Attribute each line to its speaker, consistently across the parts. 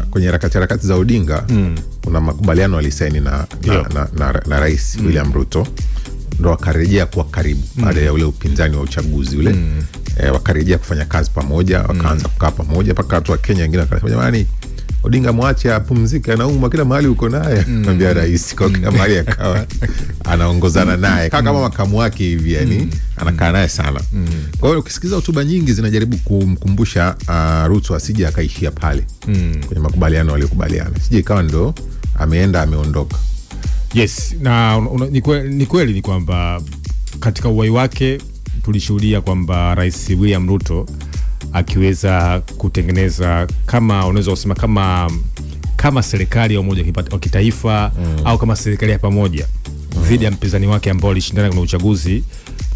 Speaker 1: kwenye harakati za Odinga kuna makubaliano alisaini na Rais William Ruto, ndo wakarejea kwa karibu baada ya ule upinzani wa uchaguzi ule. Wakarejea kufanya kazi pamoja, wakaanza kukaa pamoja mpaka watu wa Kenya wengine wakasema jamani, Odinga mwache apumzike, anaumwa kila mahali uko naye. Mwambia rais kwa kila mahali akawa anaongozana naye kama makamu wake hivi, yani anakaa naye sana. Kwa hiyo ukisikiza hotuba nyingi zinajaribu kumkumbusha Ruto asije akaishia pale kwenye makubaliano waliokubaliana, sije ikawa ndo ameenda ameondoka.
Speaker 2: Yes, na ni kweli ni kwamba katika uwai wake tulishuhudia kwamba Rais William Ruto akiweza kutengeneza, kama unaweza kusema kama serikali ya umoja wa kitaifa au kama serikali ya pamoja dhidi ya mpinzani wake ambao alishindana kwenye uchaguzi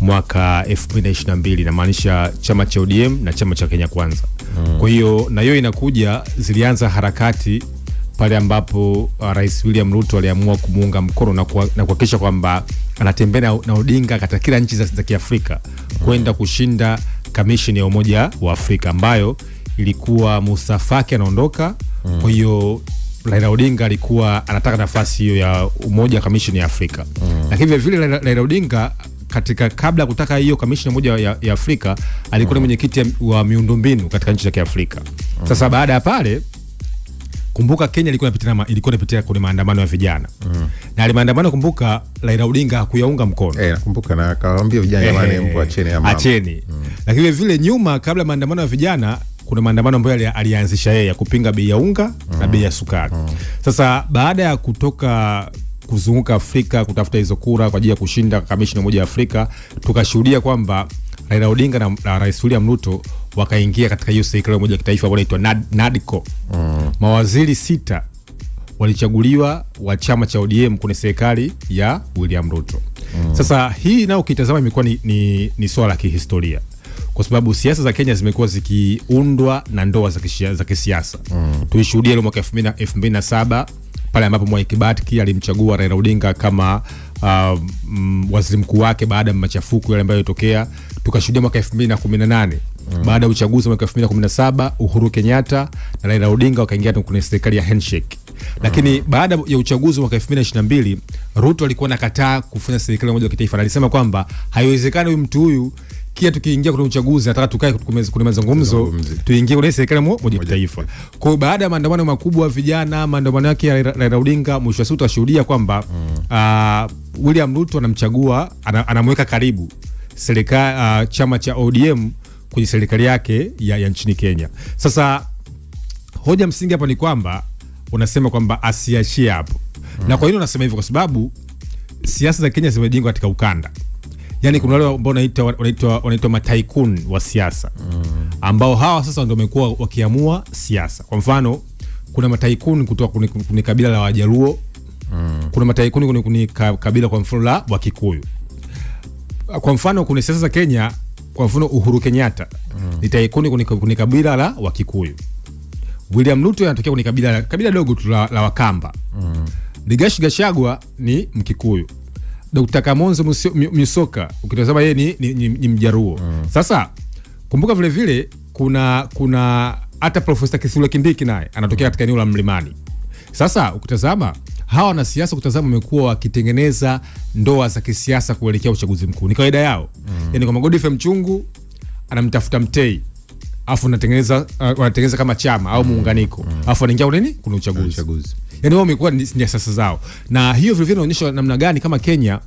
Speaker 2: mwaka 2022, na maanisha chama cha ODM na chama cha Kenya Kwanza. Kwa hiyo na hiyo inakuja, zilianza harakati pale ambapo Rais William Ruto aliamua kumuunga mkono na kuhakikisha kwamba anatembea na Odinga katika kila nchi za Kiafrika kwenda kushinda Commission ya Umoja wa Afrika ambayo ilikuwa Musa Faki anaondoka. Kwa hiyo Raila Odinga alikuwa anataka nafasi hiyo ya Umoja Commission ya Afrika. Lakini vile Raila Odinga katika kabla kutaka hiyo Commission ya Umoja ya Afrika alikuwa ni mwenyekiti wa miundombinu katika nchi za Kiafrika. Sasa baada ya pale, kumbuka Kenya ilikuwa inapitia kwenye maandamano ya vijana. Na ile maandamano, kumbuka Raila Odinga hakuyaunga mkono.
Speaker 1: Nakumbuka, na akawaambia vijana jamani, mpo acheni ama
Speaker 2: acheni. Lakini vile nyuma, kabla maandamano ya vijana, kuna maandamano ambayo alianzisha yeye ya kupinga bei ya unga na bei ya sukari. Sasa baada ya kutoka kuzunguka Afrika kutafuta hizo kura kwa ajili ya kushinda Commission ya Umoja wa Afrika, tukashuhudia kwamba Raila Odinga na Rais William Ruto wakaingia katika hiyo serikali ya umoja wa kitaifa ambayo inaitwa NADCO. Mawaziri 6 walichaguliwa wa chama cha ODM kwenye serikali ya William Ruto. Sasa hii nao ukitazama imekuwa ni swala la kihistoria, kwa sababu siasa za Kenya zimekuwa zikiundwa na ndoa za kisiasa. Tulishuhudia ile mwaka 2007 pale ambapo Mwai Kibaki alimchagua Raila Odinga kama waziri mkuu wake baada ya machafuko yale ambayo yalitokea. Tukashuhudia mwaka 2018 baada ya uchaguzi mwaka 2017 Uhuru Kenyatta na Raila Odinga wakaingia kwenye serikali ya handshake. Lakini baada ya uchaguzi mwaka 2022 Ruto alikuwa anakataa kufanya serikali ya umoja wa kitaifa. Alisema kwamba haiwezekani huyu mtu huyu kia tukiingia kwenye uchaguzi nataka tukae kwenye mazungumzo, tuingie kwenye serikali ya umoja wa kitaifa. Kwa hiyo baada ya maandamano makubwa vijana, maandamano yake ya Raila Odinga, mwisho wa siku tutashuhudia kwamba William Ruto anamchagua, anamweka karibu serikali chama cha ODM kwenye serikali yake ya nchini Kenya. Sasa hoja msingi hapa ni kwamba unasema kwamba asiachie hapo. Na kwa nini unasema hivyo? Kwa sababu siasa za Kenya zimejengwa katika ukanda. Yani kuna wale ambao wanaitwa mataikun wa siasa, ambao hawa sasa ndio wamekuwa wakiamua siasa. Kwa mfano, kuna mataikun kutoka kwenye kabila la Wajaluo, kuna mataikun kwenye kabila kwa mfano la Wakikuyu. Kwa mfano kuna siasa za Kenya, kwa mfano Uhuru Kenyatta ni taikuni kwenye kabila la Wakikuyu. William Ruto anatokea kwenye kabila dogo tu la Wakamba. Rigathi Gachagua ni Mkikuyu. Dr. Kalonzo Musyoka ukitazama yeye ni Mjaruo. Sasa kumbuka vile vile kuna hata Professor Kithure Kindiki naye anatokea katika eneo la Mlimani. Sasa ukitazama hawa na siasa, ukitazama wamekuwa wakitengeneza ndoa za kisiasa kuelekea uchaguzi mkuu. Ni kawaida yao. Yani kama Godfrey Mchungu anamtafuta Mtei, afu wanatengeneza kama chama au muunganiko, afu anaingia kuna uchaguzi. Yani wao wamekuwa ni siasa zao. Na hiyo vile vile inaonyesha namna gani kama Kenya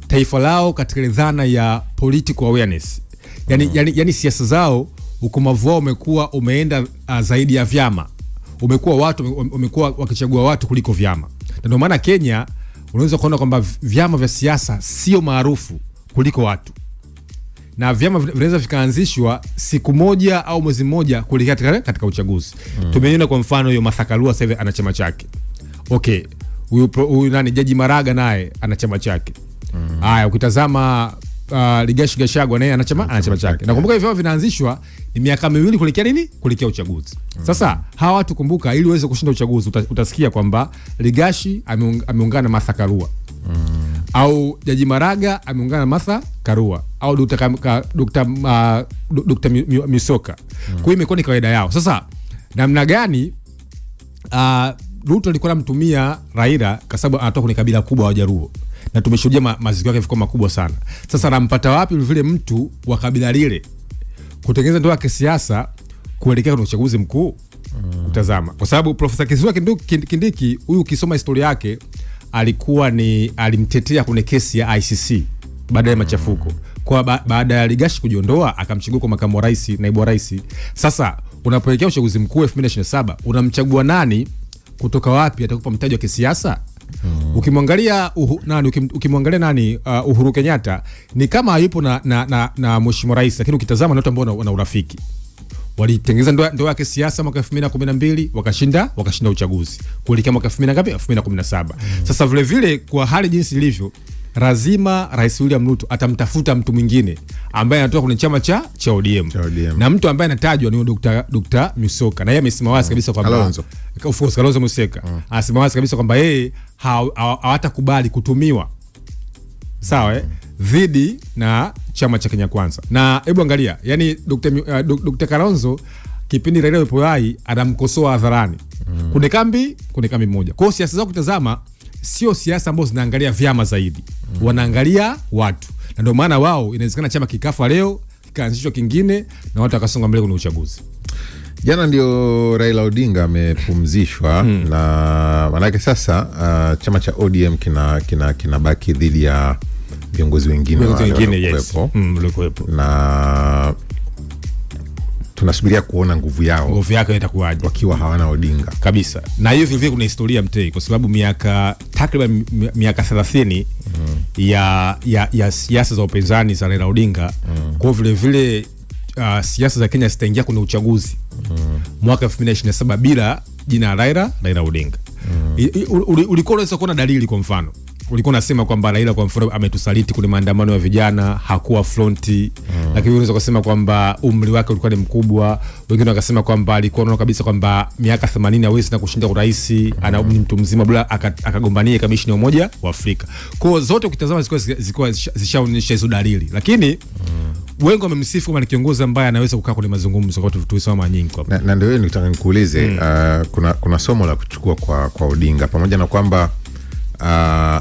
Speaker 2: taifa lao katika dhana ya political awareness. Yani siasa zao, ukomavu wao umekuwa umeenda zaidi ya vyama. Umekuwa wakichagua watu kuliko vyama. Na ndio maana Kenya unaweza kuona kwamba vyama vya siasa sio maarufu kuliko watu. Na vyama vinaweza vikaanzishwa siku moja au mwezi mmoja kuelekea katika uchaguzi. Tumeona kwa mfano hiyo Martha Karua sasa hivi ana chama chake. Okay, huyu nani Jaji Maraga naye ana chama chake. Haya, ukitazama Rigathi Gachagua naye ana chama chake. Na kumbuka hivyo vinaanzishwa ni miaka miwili kuelekea uchaguzi. Sasa hawa watu kumbuka, ili uweze kushinda uchaguzi utasikia kwamba Rigathi ameungana na Martha Karua. Au Jaji Maraga ameungana na Martha Karua au Dr. Musyoka. Kwa hiyo imekuwa ni kawaida yao. Sasa namna gani Ruto alikuwa anamtumia Raila kwa sababu anatoka kwenye kabila kubwa wa Wajaruo na tumeshuhudia maziko yake yalikuwa makubwa sana. Sasa anampata wapi vile mtu wa kabila lile kutengeneza ndoa ya kisiasa kuelekea kwenye uchaguzi mkuu? Utazama kwa sababu Profesa Kithure Kindiki huyu ukisoma historia yake alikuwa ni alimtetea kwenye kesi ya ICC baada ya machafuko. Kwa baada ya Rigathi kujiondoa akamchagua kwa makamu wa rais, naibu wa rais. Sasa unapoelekea uchaguzi mkuu 2027 unamchagua nani kutoka wapi atakupa mtaji wa kisiasa? Ukimwangalia Uhuru Kenyatta ni kama hayupo na mheshimiwa rais, lakini ukitazama na watu ambao wana urafiki. Walitengeneza ndoa ya kisiasa mwaka 2012 wakashinda uchaguzi. Kuelekea mwaka 2017. Sasa vile vile kwa hali jinsi ilivyo, lazima Rais William Ruto atamtafuta mtu mwingine ambaye anatoka kwenye chama cha ODM. Na mtu ambaye anatajwa ni Dr. Musyoka. Na yeye amesema wazi kabisa kwamba Kalonzo Musyoka. Anasema wazi kabisa kwamba yeye hawatakubali kutumiwa sawa dhidi na chama cha Kenya Kwanza. Na hebu angalia, yani Dr. Kalonzo kipindi Raila yupo hai anamkosoa hadharani. Kuna kambi moja. Kwa hiyo siasa zao kutazama sio siasa ambazo zinaangalia vyama zaidi. Wanaangalia watu. Na ndio maana wao inawezekana chama kikafa leo, kikaanzishwa kingine na watu wakasonga mbele kwenye uchaguzi.
Speaker 1: Jana ndio Raila Odinga amepumzishwa na manake sasa chama cha ODM kinabaki dhidi ya viongozi wengine
Speaker 2: waliokuwepo.
Speaker 1: Na tunasubiria kuona nguvu
Speaker 2: yake itakuwaje
Speaker 1: wakiwa hawana Odinga
Speaker 2: kabisa. Na hiyo vile kuna historia mtei kwa sababu takriban miaka 30 ya siasa za upinzani za Raila Odinga. Kwa vile vile siasa za Kenya zitaingia kwenye uchaguzi mwaka 2027 bila jina Raila Odinga. Ulikuwa unaweza kuona dalili, kwa mfano ulikuwa unasema kwamba Raila kwa mfano ametusaliti kwenye maandamano ya vijana, hakuwa fronti. Lakini unaweza kusema kwamba umri wake ulikuwa ni mkubwa. Wengine wakasema kwamba alikuwa anaona kabisa kwamba miaka 80 hawezi na kushinda urais, ana mtu mzima bila akagombania kamishna wa Umoja wa Afrika. Kwa zote ukitazama zilikuwa zishaonyesha hizo dalili. Lakini wengi wamemsifu kama ni kiongozi ambaye anaweza kukaa kwenye mazungumzo kwa tulisoma nyingi kwa.
Speaker 1: Na ndio nitaka nikuulize kuna somo la kuchukua kwa Odinga, pamoja na kwamba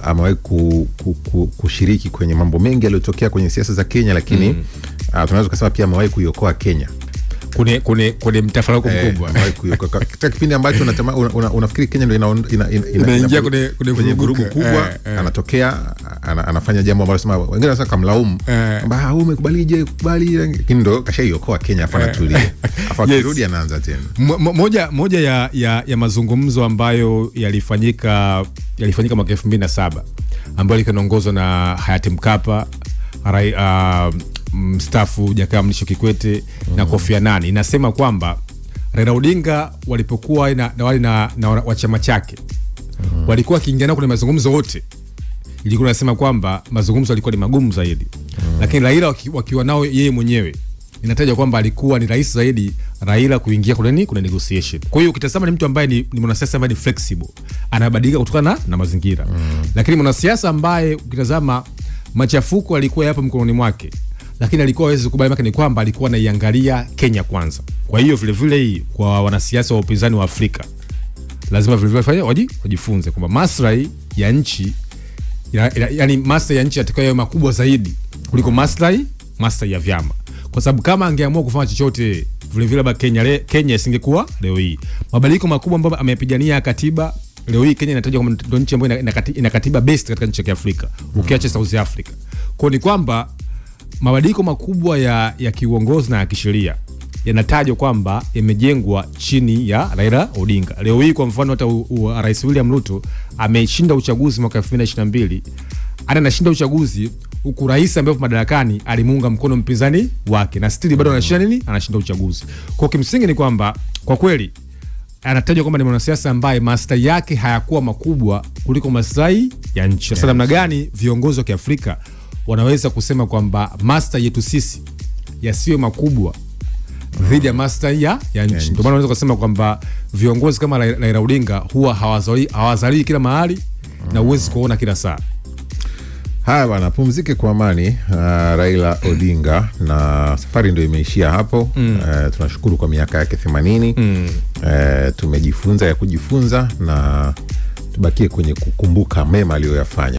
Speaker 1: amewahi kushiriki kwenye mambo mengi yaliyotokea kwenye siasa za Kenya, lakini tunaweza kusema pia amewahi kuiokoa Kenya
Speaker 2: kwenye mtafaruku mkubwa.
Speaker 1: Katika kipindi ambacho unafikiri Kenya ndio
Speaker 2: inaingia kwenye
Speaker 1: vurugu kubwa, anatokea anafanya jambo ambalo sema wengine wanasema kamlaumu kwamba umekubalije lakini ndio kashaiokoa Kenya, afana tulie afa kirudi anaanza tena.
Speaker 2: Moja ya mazungumzo ambayo yalifanyika mwaka 2007 ambayo likaongozwa na hayati Mkapa, mstaafu Jakaya Mrisho Kikwete na Kofi Annan, inasema kwamba Raila Odinga walipokuwa na wachama chake walikuwa kiingana kwenye mazungumzo wote, ilikuwa inasema kwamba mazungumzo yalikuwa ni magumu zaidi. Lakini Raila wakiwa nao yeye mwenyewe, inataja kwamba alikuwa ni rahisi zaidi Raila kuingia kwenye negotiation. Kwa hiyo ukitazama ni mtu ambaye ni mwanasiasa ambaye ni flexible, anabadilika kutokana na mazingira. Lakini mwanasiasa ambaye ukitazama machafuko alikuwa hapa mkononi mwake, lakini alikuwa hawezi kukubali maka ni kwamba alikuwa anaiangalia Kenya kwanza. Kwa hiyo vile vile hii kwa wanasiasa wa upinzani wa Afrika lazima vile vile wajifunze kwamba maslahi ya nchi, yani maslahi ya nchi yatakayo makubwa zaidi kuliko maslahi ya vyama. Kwa sababu kama angeamua kufanya chochote vile vile Kenya isingekuwa leo hii. Mabadiliko makubwa ambayo amepigania katiba, leo hii Kenya inatajwa kama ndio nchi ambayo ina katiba best katika nchi ya Afrika, ukiacha South Africa. Kwa ni kwamba mabadiliko makubwa ya kiuongozi na ya kisheria yanatajwa kwamba yamejengwa chini ya Raila Odinga. Leo hii kwa mfano hata Rais William Ruto ameshinda uchaguzi mwaka 2022. Anashinda uchaguzi huku rais ambaye madarakani alimuunga mkono mpinzani wake na still bado anashinda uchaguzi. Kwa kimsingi ni kwamba kwa kweli anatajwa kwamba ni mwanasiasa ambaye maslahi yake hayakuwa makubwa kuliko maslahi ya nchi. Sasa namna gani viongozi wa Kiafrika wanaweza kusema kwamba maslahi yetu sisi yasiwe makubwa dhidi ya maslahi ya nchi? Ndio maana unaweza kusema kwamba viongozi kama Raila Odinga huwa hawazalii kila mahali na uwezi kuona kila saa.
Speaker 1: Haya bwana, pumzike kwa amani Raila Odinga, na safari ndio imeishia hapo. Tunashukuru kwa miaka yake 80. Tumejifunza ya kujifunza, na tubakie kwenye kukumbuka mema aliyoyafanya.